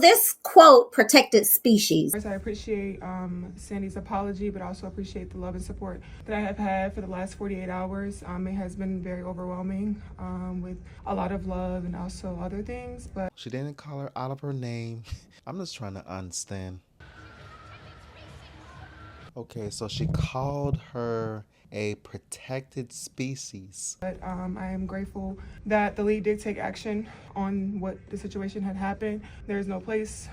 This quote, protected species. I appreciate Sandy's apology, but also appreciate the love and support that I have had for the last 48 hours. It has been very overwhelming with a lot of love and also other things. But she didn't call her out of her name. I'm just trying to understand. Okay, so she called her a protected species. I am grateful that the league did take action on what the situation had happened. There is no place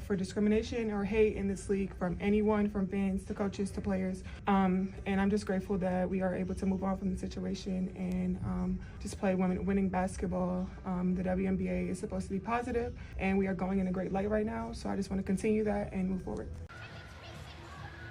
for discrimination or hate in this league from anyone, from fans to coaches to players. And I'm just grateful that we are able to move on from the situation and just play winning basketball. The WNBA is supposed to be positive, and we are going in a great light right now. So I just want to continue that and move forward.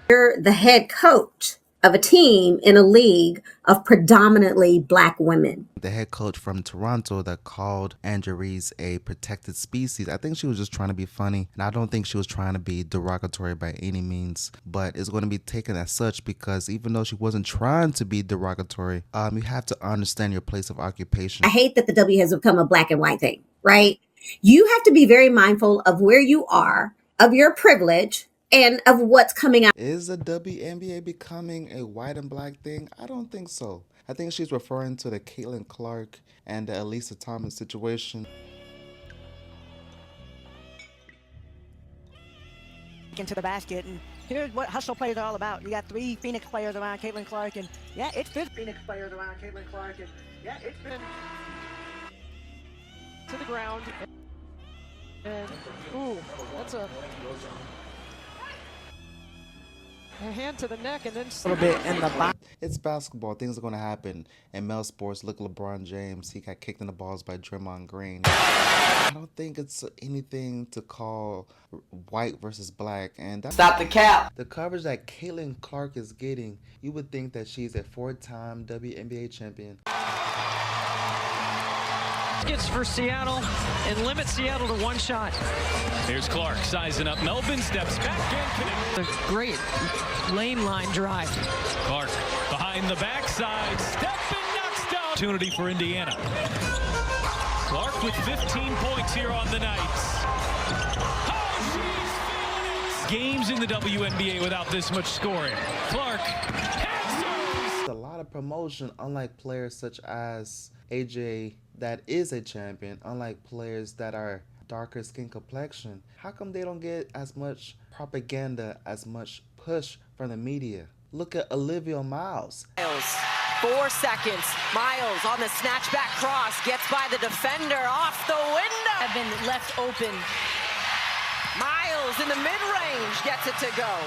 You're the head coach of a team in a league of predominantly Black women. The head coach from Toronto that called Reese a protected species. I think she was just trying to be funny, and I don't think she was trying to be derogatory by any means, but it's going to be taken as such because even though she wasn't trying to be derogatory, you have to understand your place of occupation. I hate that the W has become a black and white thing, right? You have to be very mindful of where you are, of your privilege, and of what's coming out. Is the WNBA becoming a white and black thing? I don't think so. I think she's referring to the Caitlin Clark and the Elisa Thomas situation. Into the basket, and here's what hustle plays are all about. You got 3 Phoenix players around Caitlin Clark, and yeah, it's been Phoenix players around Caitlin Clark, and yeah, it's been to the ground. And ooh, that's a hand to the neck, and then a little bit in the box. It's basketball. Things are going to happen. In male sports, look LeBron James. He got kicked in the balls by Draymond Green. I don't think it's anything to call white versus black. And that's Stop the cap. The coverage that Caitlin Clark is getting, you would think that she's a 4-time WNBA champion. Gets for Seattle and limits Seattle to 1 shot. Here's Clark sizing up. Melvin steps back and connects. A great lane line drive. Clark behind the backside. Step and knocks down. Opportunity for Indiana. Clark with 15 points here on the night. Oh, she's feeling it. Games in the WNBA without this much scoring. Clark answers. A lot of promotion, unlike players such as AJ that is a champion, unlike players that are darker skin complexion. How come they don't get as much propaganda, as much push from the media? Look at Olivia Miles. 4 seconds. Miles on the snatchback cross, gets by the defender, off the window. Have been left open. Miles in the mid-range gets it to go.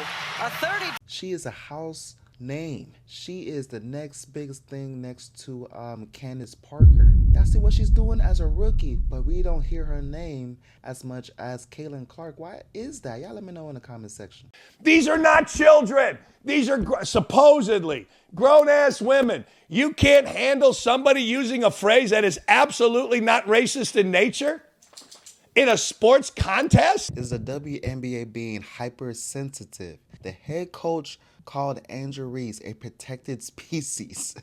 A 30. She is a house name. She is the next biggest thing next to Candace Parker. Y'all see what she's doing as a rookie, but we don't hear her name as much as Caitlin Clark. Why is that? Y'all let me know in the comment section. These are not children. These are supposedly grown-ass women. You can't handle somebody using a phrase that is absolutely not racist in nature in a sports contest? Is the WNBA being hypersensitive? The head coach called Reese a protected species.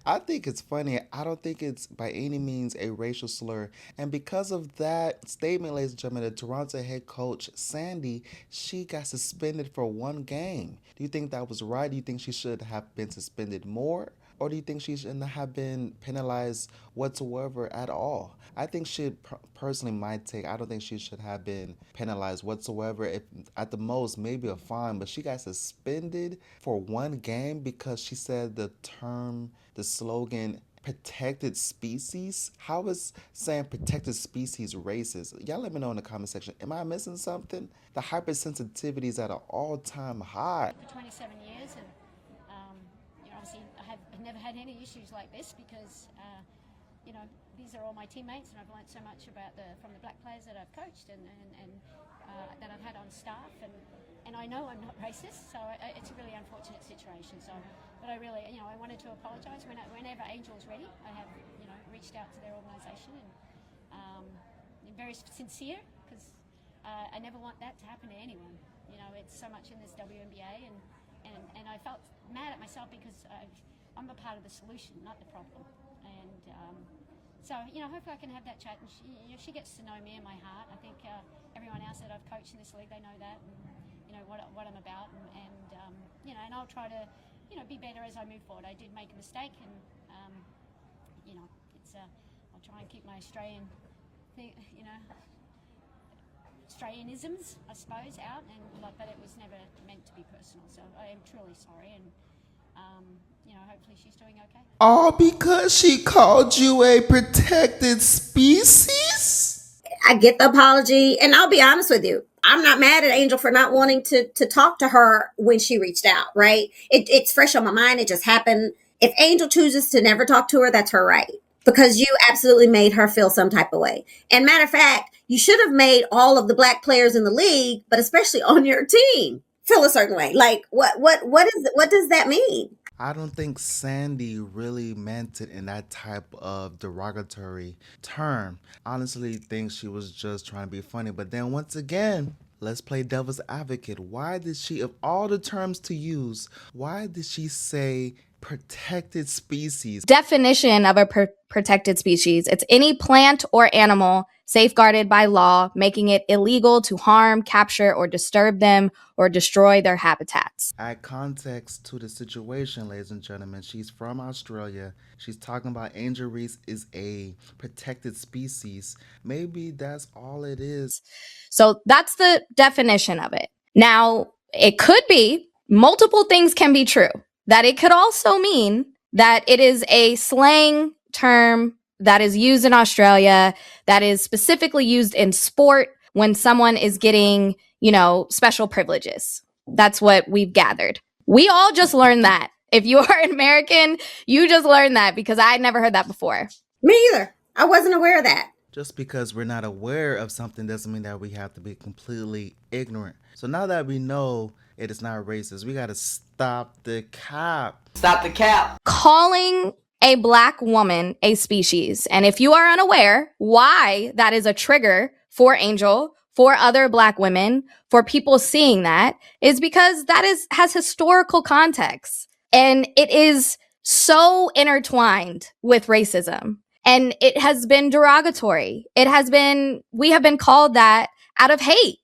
I think it's funny. I don't think it's by any means a racial slur. And because of that statement, ladies and gentlemen, the Toronto head coach, Sandy, she got suspended for 1 game. Do you think that was right? Do you think she should have been suspended more? Or do you think she shouldn't have been penalized whatsoever at all? I think she, personally, my take, I don't think she should have been penalized whatsoever. If at the most, maybe a fine, but she got suspended for 1 game because she said the term, the slogan, protected species. How is saying protected species racist? Y'all let me know in the comment section. Am I missing something? The hypersensitivity is at an all-time high. For 27 years, and obviously I've never had any issues like this because these are all my teammates, and I've learned so much from the black players that I've coached and that I've had on staff, and I know I'm not racist, so it's a really unfortunate situation. So, but I really, I wanted to apologise whenever Angel's ready. I have, reached out to their organisation and very sincere because I never want that to happen to anyone. It's so much in this WNBA, and I felt mad at myself because I'm a part of the solution, not the problem. And So, hopefully I can have that chat, and she gets to know me and my heart. I think everyone else that I've coached in this league, they know that, and what I'm about, and I'll try to, be better as I move forward. I did make a mistake, and it's I'll try and keep my Australian thing, Australianisms, I suppose, out, but it was never meant to be personal. So I am truly sorry, and hopefully she's doing okay. All because she called you a protected species? I get the apology, and I'll be honest with you. I'm not mad at Angel for not wanting to talk to her when she reached out, right? It's fresh on my mind. It just happened. If Angel chooses to never talk to her, that's her right. Because you absolutely made her feel some type of way. And matter of fact, you should have made all of the black players in the league, but especially on your team, feel a certain way. Like, what does that mean? I don't think Sandy really meant it in that type of derogatory term. Honestly, think she was just trying to be funny. But then once again, let's play devil's advocate. Why did she, of all the terms to use, why did she say protected species? Definition of a protected species: it's any plant or animal safeguarded by law, making it illegal to harm, capture, or disturb them or destroy their habitats. Add context to the situation, ladies and gentlemen. She's from Australia. She's talking about Angel Reese is a protected species. Maybe that's all it is. So that's the definition of it. Now, it could be multiple things can be true. That it could also mean that it is a slang term that is used in Australia, that is specifically used in sport when someone is getting, special privileges. That's what we've gathered. We all just learned that. If you are an American, you just learned that, because I had never heard that before. Me either. I wasn't aware of that. Just because we're not aware of something doesn't mean that we have to be completely ignorant. So now that we know it is not racist, we got to stop the cap. Stop the cap. Calling a black woman a species, and if you are unaware why that is a trigger for Angel, for other black women, for people seeing that, is because that has historical context, and it is so intertwined with racism, and it has been derogatory. We have been called that out of hate.